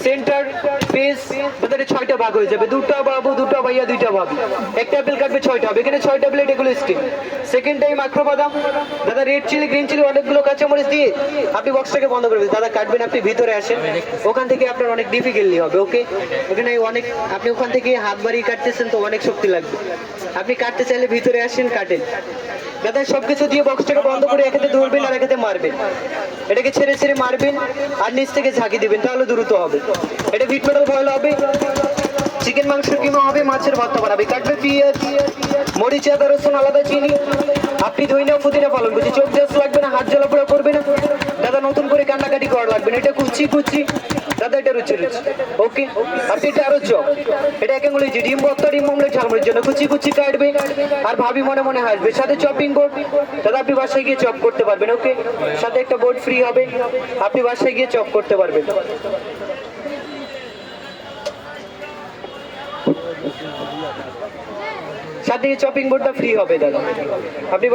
Centre pace তাদের 6টা ভাগ হয়ে যাবে, 2টা বাবু 2টা ভাইয়া 2টা ভাবি, একটা অ্যাপেল কাটবে 6টা হবে, এখানে 6টা প্লেট, এগুলো স্টিম। সেকেন্ড টাইম আখরো বাদাম দাদা, রেড চিলি গ্রিন চিলি অনেকগুলো কাঁচামরিচ দিয়ে আপনি বক্সটাকে বন্ধ করবেন দাদা, কাটবেন, আপনি ভিতরে আসেন, ওখান থেকে আপনার অনেক ডিফিকাল্টি হবে। ওকে, ওখানে অনেক আপনি ওখান থেকে হাত বাড়িয়ে কাটতেছেন তো অনেক শক্তি লাগবে, আপনি কাটতে চাইলে ভিতরে আসেন, কাটেন দাদা। সবকিছু দিয়ে বক্সটাকে বন্ধ করে এক হাতে ধরবেন আর এক হাতে মারবেন, এটাকে ছেড়ে ছেড়ে মারবেন আর নিচ থেকে ঝাঁকি দিবেন, তাহলে দ্রুত হবে। এটা বিট মেটাল ফয়েল হবে, চিকেন মাংসের কিমা হবে, মাছের ভর্তা বানাবে, কাটবে পেঁয়াজ, মরিচ, আদা, রসুন, আলাদা চিনি, আপনি ধইনা পুদিনা পালন করছি, চোখ জাস লাগবে না, হাত জ্বালাপোড়া করবে না দাদা, নতুন করে কান্নাকাটি করা লাগবে না, এটা কুচি কুচি দাদা, এটা রুচি রুচি। ওকে, আপনি এটা আরো চপ, এটা এক আঙুলি ডিম ভর্তা, ডিম অমলেট, ঝালমুড়ির জন্য কুচি কুচি কাটবে আর ভাবি মনে মনে হাসবে, সাথে চপিং বোর্ড দাদা, আপনি বাসায় গিয়ে চপ করতে পারবেন। ওকে, সাথে একটা বোর্ড ফ্রি হবে, আপনি বাসায় গিয়ে চপ করতে পারবেন। সাথে চপিং বোর্ডটা ফ্রি হবে দাদা, আপনি